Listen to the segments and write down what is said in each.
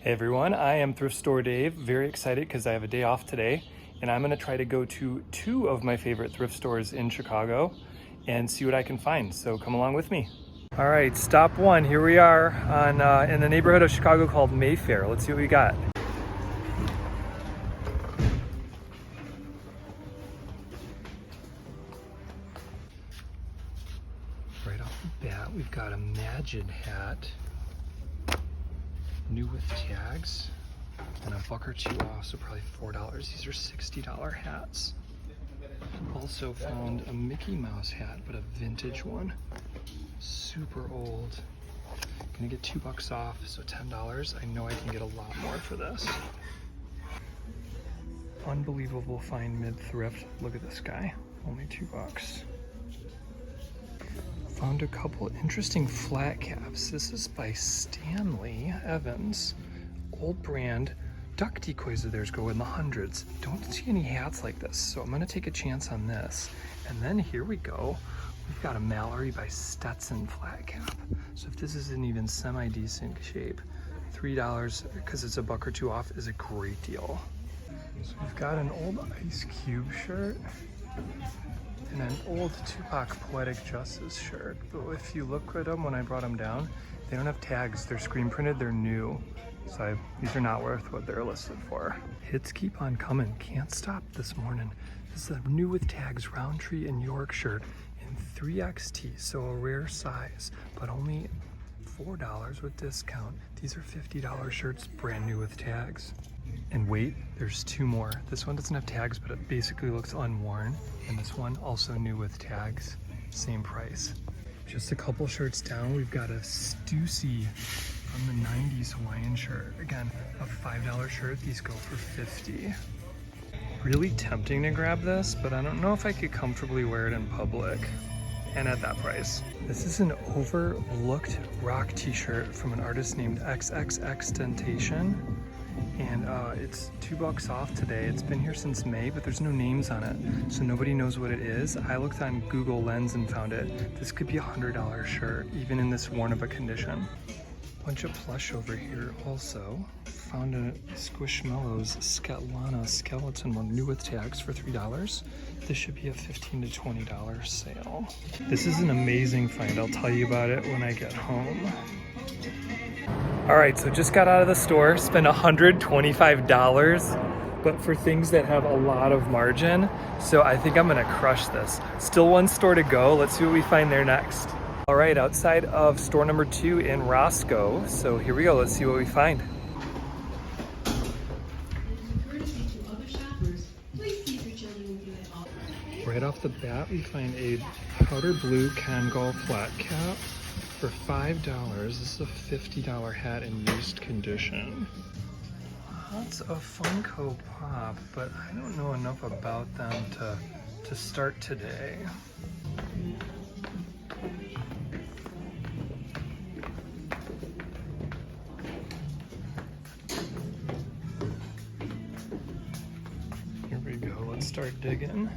Hey everyone, I am Thrift Store Dave. Very excited because I have a day off today and I'm going to try to go to two of my favorite thrift stores in Chicago and see what I can find. So come along with me. All right, stop one. Here we are on in the neighborhood of Chicago called Mayfair. Let's see what we got. Right off the bat, we've got a Imagine hat. New with tags and a buck or two off, so probably $4. These are $60 hats. Also found a Mickey Mouse hat, but a vintage one. Super old. Gonna get $2 off, so $10. I know I can get a lot more for this. Unbelievable find mid-thrift. Look at this guy, only $2. Found a couple interesting flat caps. This is by Stanley Evans. Old brand. Duck decoys of theirs go in the hundreds. Don't see any hats like this, so I'm gonna take a chance on this. And then here we go. We've got a Mallory by Stetson flat cap. So if this isn't even semi-decent shape, $3, because it's a buck or two off, is a great deal. So we've got an old Ice Cube shirt and an old Tupac Poetic Justice shirt. But if you look at them when I brought them down, they don't have tags. They're screen printed, they're new. So these are not worth what they're listed for. Hits keep on coming. Can't stop this morning. This is a new with tags Roundtree and York shirt in 3XT, so a rare size, but only $4 with discount. These are $50 shirts, brand new with tags. And wait, there's two more. This one doesn't have tags, but it basically looks unworn. And this one also new with tags, same price. Just a couple shirts down, we've got a Stussy from the 90s Hawaiian shirt. Again, a $5 shirt, these go for $50. Really tempting to grab this, but I don't know if I could comfortably wear it in public and at that price. This is an overlooked rock t-shirt from an artist named XXXTentacion. And it's $2 off today. It's been here since May, but there's no names on it, so nobody knows what it is. I looked on Google Lens and found it. This could be a $100 shirt, even in this worn of a condition. Bunch of plush over here also. Found a Squishmallows Sketlana skeleton one, new with tags for $3. This should be a $15 to $20 sale. This is an amazing find. I'll tell you about it when I get home. All right, so just got out of the store, spent $125, but for things that have a lot of margin. So I think I'm gonna crush this. Still one store to go. Let's see what we find there next. All right, outside of store number 2 in Roscoe. So here we go, let's see what we find. Right off the bat, we find a powder blue Kangol flat cap for $5. This is a $50 hat in used condition. Lots of Funko Pop, but I don't know enough about them to start today. Here we go, let's start digging.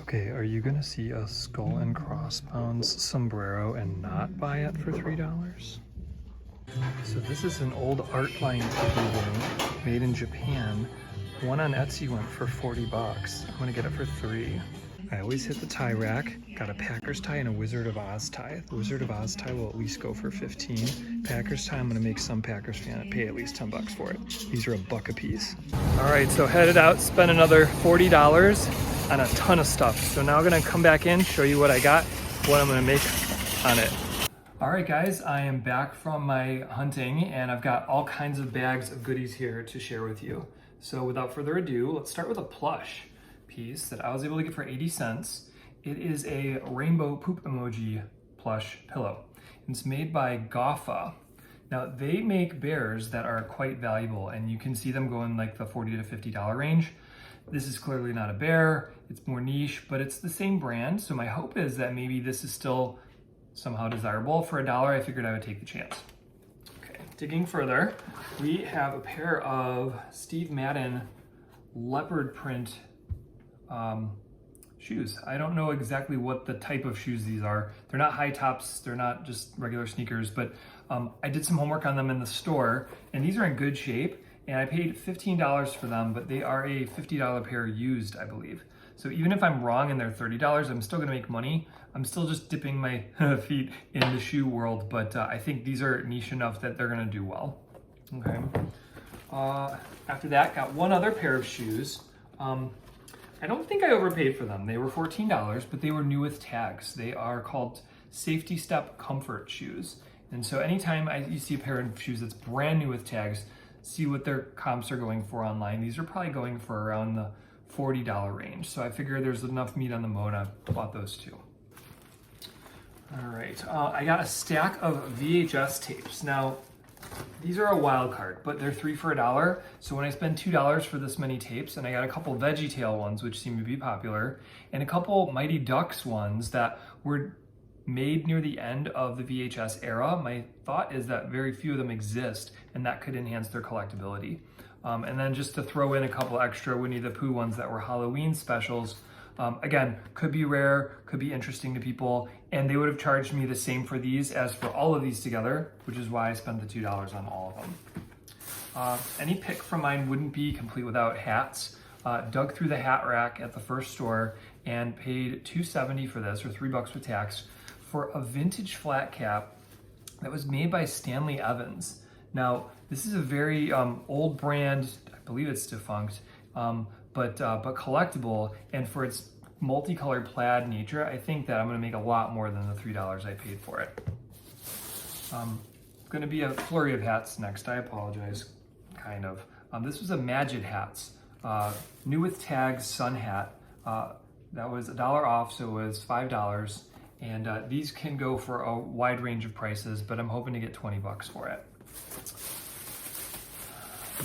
Okay, are you gonna see a skull and crossbones sombrero and not buy it for $3? So this is an old Artline TV made in Japan. One on Etsy went for $40. I'm gonna get it for $3. I always hit the tie rack. Got a Packers tie and a Wizard of Oz tie. The Wizard of Oz tie will at least go for $15. Packers tie, I'm gonna make some Packers fan pay at least $10 for it. These are $1 a piece. All right, so headed out, spent another $40 on a ton of stuff. So now I'm gonna come back in, show you what I got, what I'm gonna make on it. All right guys, I am back from my hunting and I've got all kinds of bags of goodies here to share with you. So without further ado, let's start with a plush piece that I was able to get for 80 cents. It is a rainbow poop emoji plush pillow. It's made by Goffa. Now they make bears that are quite valuable and you can see them go in like the $40 to $50 range. This is clearly not a bear, it's more niche, but it's the same brand. So my hope is that maybe this is still somehow desirable. For $1, I figured I would take the chance. Okay, digging further, we have a pair of Steve Madden leopard print shoes. I don't know exactly what the type of shoes these are. They're not high tops, they're not just regular sneakers, but I did some homework on them in the store, and these are in good shape, and I paid $15 for them, but they are a $50 pair used, I believe. So even if I'm wrong and they're $30, I'm still gonna make money. I'm still just dipping my feet in the shoe world, but I think these are niche enough that they're gonna do well. Okay. After that, got one other pair of shoes. I don't think I overpaid for them. They were $14, but they were new with tags. They are called Safety Step Comfort shoes. And so anytime you see a pair of shoes that's brand new with tags, see what their comps are going for online. These are probably going for around the $40 range. So I figure there's enough meat on the bone. I bought those two. All right, I got a stack of VHS tapes. Now, these are a wild card, but they're 3 for $1. So when I spend $2 for this many tapes, and I got a couple VeggieTale ones, which seem to be popular, and a couple Mighty Ducks ones that were made near the end of the VHS era, my thought is that very few of them exist, and that could enhance their collectability. And then just to throw in a couple extra Winnie the Pooh ones that were Halloween specials, again, could be rare, could be interesting to people, and they would have charged me the same for these as for all of these together, which is why I spent the $2 on all of them. Any pick from mine wouldn't be complete without hats. Dug through the hat rack at the first store and paid $2.70 for this, or $3 with tax, for a vintage flat cap that was made by Stanley Evans. Now, this is a very old brand, I believe it's defunct, but collectible, and for its multicolored plaid nature, I think that I'm gonna make a lot more than the $3 I paid for it. Gonna be a flurry of hats next, I apologize, kind of. This was a Vintagehats, new with tags sun hat. That was $1 off, so it was $5. And these can go for a wide range of prices, but I'm hoping to get 20 bucks for it.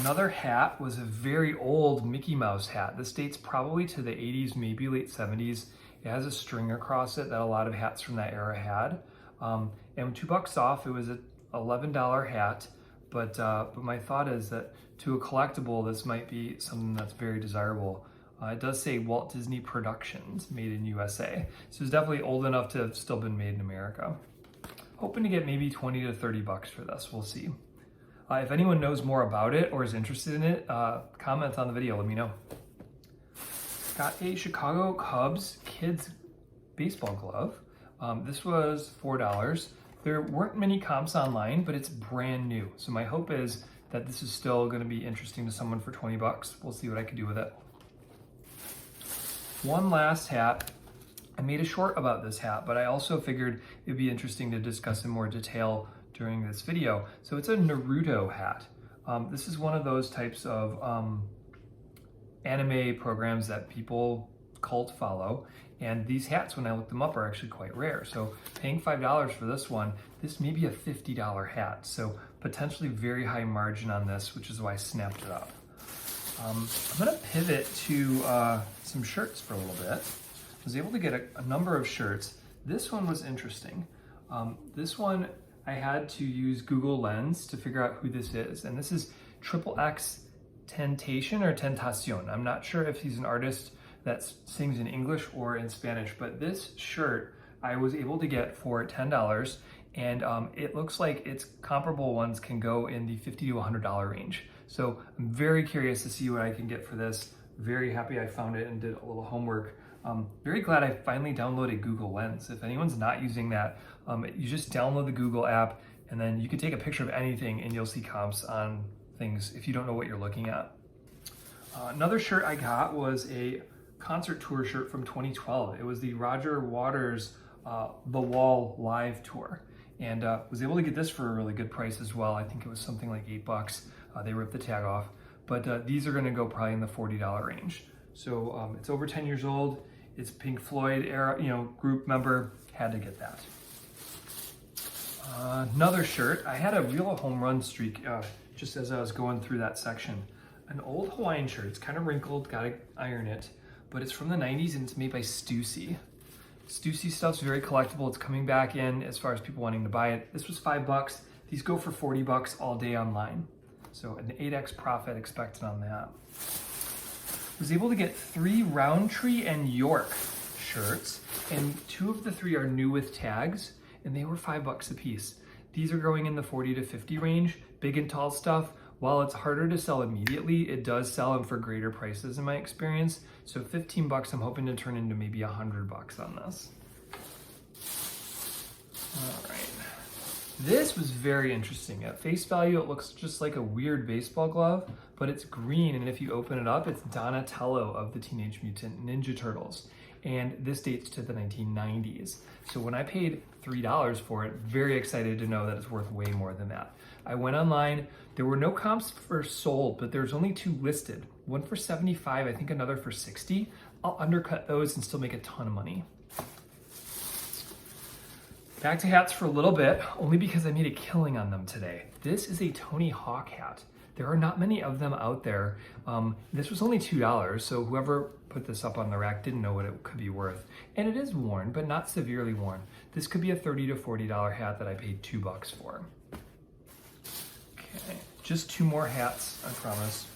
Another hat was a very old Mickey Mouse hat. This dates probably to the 80s, maybe late 70s. It has a string across it that a lot of hats from that era had. And $2 off, it was an $11 hat. But my thought is that to a collectible, this might be something that's very desirable. It does say Walt Disney Productions, made in USA. So it's definitely old enough to have still been made in America. Hoping to get maybe 20 to 30 bucks for this, we'll see. If anyone knows more about it or is interested in it, comment on the video, let me know. Got a Chicago Cubs kids baseball glove. This was $4. There weren't many comps online, but it's brand new. So my hope is that this is still gonna be interesting to someone for 20 bucks. We'll see what I can do with it. One last hat. I made a short about this hat, but I also figured it'd be interesting to discuss in more detail during this video. So it's a Naruto hat. This is one of those types of anime programs that people cult follow. And these hats, when I looked them up, are actually quite rare. So paying $5 for this one, this may be a $50 hat. So potentially very high margin on this, which is why I snapped it up. I'm gonna pivot to some shirts for a little bit. I was able to get a number of shirts. This one was interesting. This one, I had to use Google Lens to figure out who this is. And this is XXX Tentation or Tentacion. I'm not sure if he's an artist that sings in English or in Spanish, but this shirt I was able to get for $10. And it looks like its comparable ones can go in the $50 to $100 range. So I'm very curious to see what I can get for this. Very happy I found it and did a little homework. Very glad I finally downloaded Google Lens. If anyone's not using that, you just download the Google app and then you can take a picture of anything and you'll see comps on things if you don't know what you're looking at. Another shirt I got was a concert tour shirt from 2012. It was the Roger Waters The Wall live tour. And was able to get this for a really good price as well. I think it was something like $8. They ripped the tag off. But these are gonna go probably in the $40 range. So it's over 10 years old. It's Pink Floyd era, group member, had to get that. Another shirt, I had a real home run streak just as I was going through that section. An old Hawaiian shirt, it's kind of wrinkled, gotta iron it, but it's from the 90s and it's made by Stussy. Stussy stuff's very collectible. It's coming back in as far as people wanting to buy it. This was $5. These go for $40 all day online. So an 8x profit expected on that. Was able to get 3 Roundtree and York shirts, and 2 of the 3 are new with tags, and they were $5 a piece. These are going in the 40 to 50 range, big and tall stuff. While it's harder to sell immediately, it does sell them for greater prices in my experience. So $15, I'm hoping to turn into maybe $100 on this. All right. This was very interesting. At face value, it looks just like a weird baseball glove, but it's green, and if you open it up, it's Donatello of the Teenage Mutant Ninja Turtles. And this dates to the 1990s. So when I paid $3 for it, very excited to know that it's worth way more than that. I went online, there were no comps for sold, but there's only 2 listed. One for 75, I think another for 60. I'll undercut those and still make a ton of money. Back to hats for a little bit, only because I made a killing on them today. This is a Tony Hawk hat. There are not many of them out there. This was only $2, so whoever put this up on the rack didn't know what it could be worth. And it is worn, but not severely worn. This could be a $30 to $40 hat that I paid $2 for. Okay, just 2 more hats, I promise.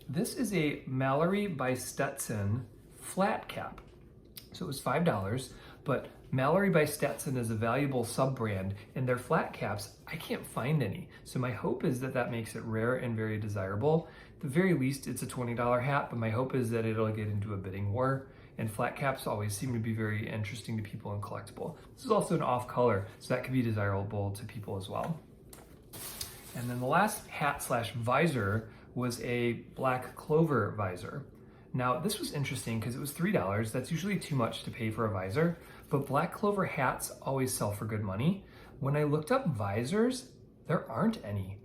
This is a Mallory by Stetson flat cap. So it was $5, but Mallory by Stetson is a valuable sub-brand, and their flat caps, I can't find any. So my hope is that that makes it rare and very desirable. At the very least, it's a $20 hat, but my hope is that it'll get into a bidding war, and flat caps always seem to be very interesting to people and collectible. This is also an off color, so that could be desirable to people as well. And then the last hat slash visor was a black clover visor. Now, this was interesting because it was $3. That's usually too much to pay for a visor, but black clover hats always sell for good money. When I looked up visors, there aren't any.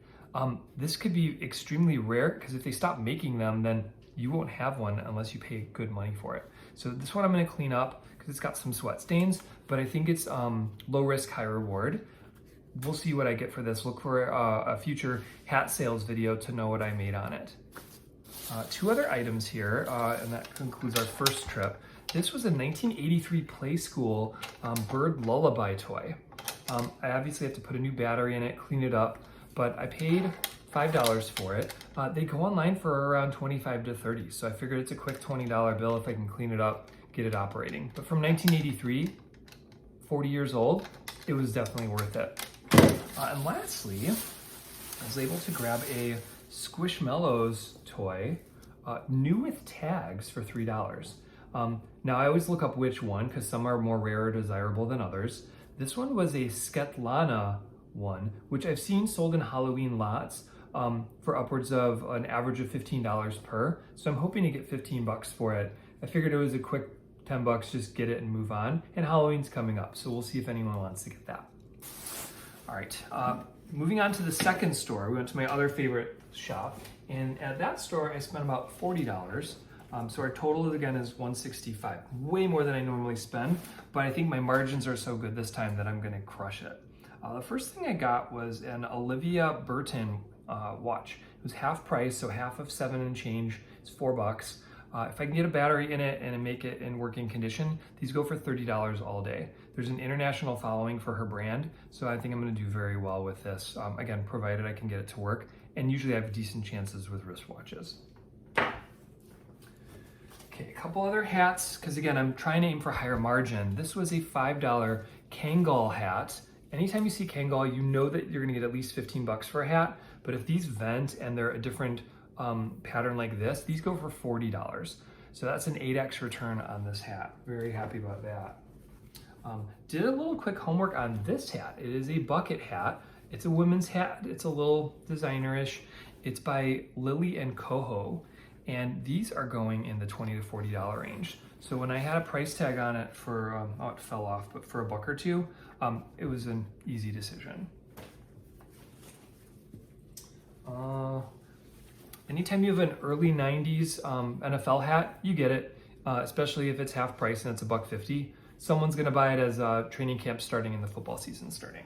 This could be extremely rare because if they stop making them, then you won't have one unless you pay good money for it. So this one I'm gonna clean up because it's got some sweat stains, but I think it's low risk, high reward. We'll see what I get for this. Look for a future hat sales video to know what I made on it. 2 other items here, and that concludes our first trip. This was a 1983 Play School bird lullaby toy. I obviously have to put a new battery in it, clean it up, but I paid $5 for it. They go online for around $25 to $30, so I figured it's a quick $20 bill if I can clean it up, get it operating. But from 1983, 40 years old, it was definitely worth it. And lastly, I was able to grab a Squishmallows toy, new with tags for $3. Now I always look up which one because some are more rare or desirable than others. This one was a Svetlana one, which I've seen sold in Halloween lots for upwards of an average of $15 per. So I'm hoping to get $15 for it. I figured it was a quick $10, just get it and move on. And Halloween's coming up, so we'll see if anyone wants to get that. All right, moving on to the second store, we went to my other favorite shop, and at that store I spent about $40. So our total again is $165, way more than I normally spend, but I think my margins are so good this time that I'm gonna crush it. The first thing I got was an Olivia Burton watch. It was half price, so half of 7 and change, it's $4. If I can get a battery in it and make it in working condition, these go for $30 all day. There's an international following for her brand, so I think I'm gonna do very well with this. Again, provided I can get it to work, and usually I have decent chances with wristwatches. Okay, a couple other hats, because again, I'm trying to aim for higher margin. This was a $5 Kangol hat. Anytime you see Kangol, you know that you're gonna get at least $15 for a hat, but if these vent and they're a different pattern like this, these go for $40. So that's an 8x return on this hat. Very happy about that. Did a little quick homework on this hat. It is a bucket hat. It's a women's hat. It's a little designer-ish. It's by Lily and Coho, and these are going in the $20 to $40 range. So when I had a price tag on it for, oh, it fell off, but for $1 or $2, it was an easy decision. Anytime you have an early 90s NFL hat, you get it, especially if it's half price and it's $1.50. Someone's gonna buy it as training camp starting and the football season starting.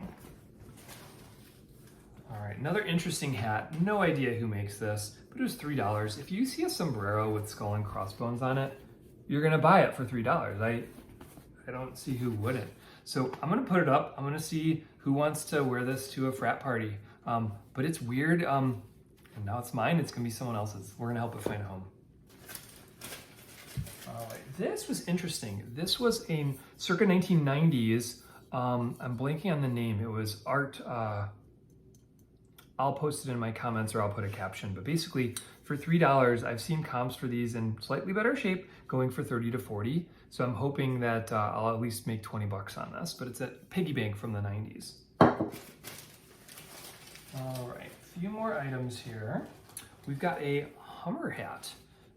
All right, another interesting hat. No idea who makes this, but it was $3. If you see a sombrero with skull and crossbones on it, you're gonna buy it for $3. I don't see who wouldn't. So I'm gonna put it up. I'm gonna see who wants to wear this to a frat party. But it's weird, and now it's mine, it's gonna be someone else's. We're gonna help it find a home. All right, this was interesting. This was a circa 1990s. I'm blanking on the name. It was art. I'll post it in my comments or I'll put a caption. But basically, for $3, I've seen comps for these in slightly better shape going for 30 to 40. So I'm hoping that I'll at least make 20 bucks on this. But it's a piggy bank from the 90s. All right, a few more items here. We've got a Hummer hat.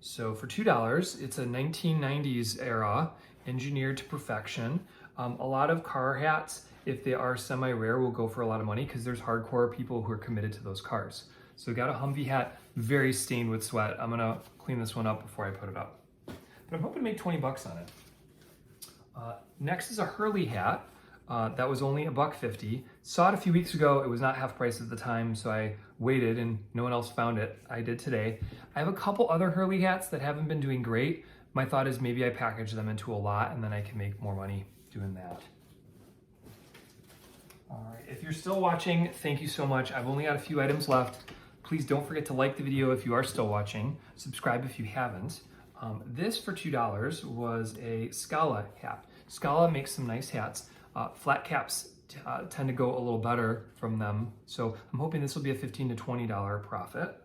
So for $2, it's a 1990s era, engineered to perfection. A lot of car hats, if they are semi-rare, will go for a lot of money because there's hardcore people who are committed to those cars. So we got a Humvee hat, very stained with sweat. I'm gonna clean this one up before I put it up. But I'm hoping to make 20 bucks on it. Next is a Hurley hat. That was only $1.50. Saw it a few weeks ago. It was not half price at the time, so I waited and no one else found it. I did today. I have a couple other Hurley hats that haven't been doing great. My thought is maybe I package them into a lot and then I can make more money doing that. All right, if you're still watching, thank you so much. I've only got a few items left. Please don't forget to like the video if you are still watching. Subscribe if you haven't. This for $2 was a Scala hat. Scala makes some nice hats. Flat caps tend to go a little better from them. So I'm hoping this will be a $15 to $20 profit.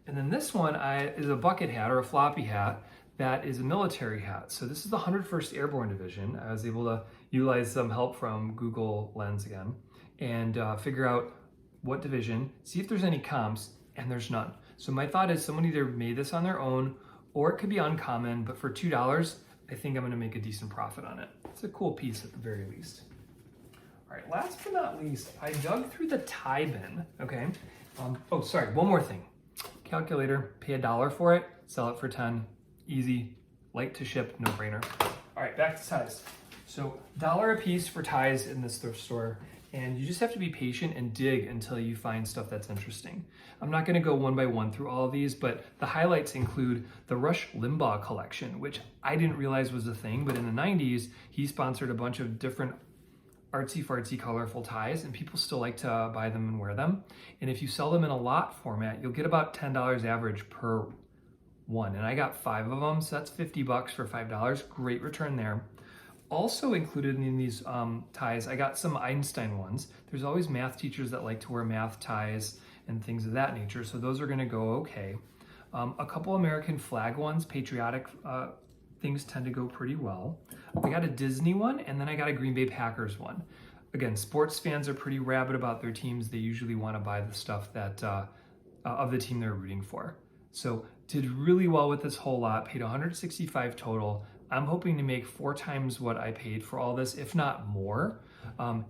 And then this one is a bucket hat or a floppy hat that is a military hat. So this is the 101st Airborne Division. I was able to utilize some help from Google Lens again and figure out what division, see if there's any comps, and there's none. So my thought is someone either made this on their own or it could be uncommon, but for $2, I think I'm gonna make a decent profit on it. It's a cool piece at the very least. All right, last but not least, I dug through the tie bin, okay? Oh, sorry, one more thing. Calculator, pay $1 for it, sell it for 10, easy, light to ship, no brainer. All right, back to ties. So $1 a piece for ties in this thrift store, and you just have to be patient and dig until you find stuff that's interesting. I'm not gonna go one by one through all of these, but the highlights include the Rush Limbaugh collection, which I didn't realize was a thing, but in the 90s, he sponsored a bunch of different artsy-fartsy colorful ties, and people still like to buy them and wear them. And if you sell them in a lot format, you'll get about $10 average per one. And I got 5 of them, so that's 50 bucks for $5. Great return there. Also included in these ties, I got some Einstein ones. There's always math teachers that like to wear math ties and things of that nature, so those are gonna go okay. A couple American flag ones, patriotic things tend to go pretty well. I got a Disney one, and then I got a Green Bay Packers one. Again, sports fans are pretty rabid about their teams. They usually wanna buy the stuff that of the team they're rooting for. So did really well with this whole lot, paid $165 total. I'm hoping to make 4 times what I paid for all this, if not more.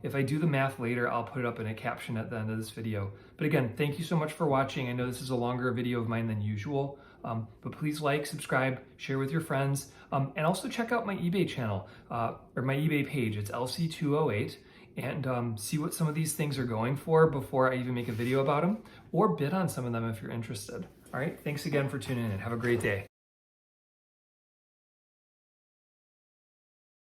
If I do the math later, I'll put it up in a caption at the end of this video. But again, thank you so much for watching. I know this is a longer video of mine than usual, but please like, subscribe, share with your friends, and also check out my eBay channel, or my eBay page. It's LC208, and see what some of these things are going for before I even make a video about them, or bid on some of them if you're interested. All right, thanks again for tuning in. Have a great day.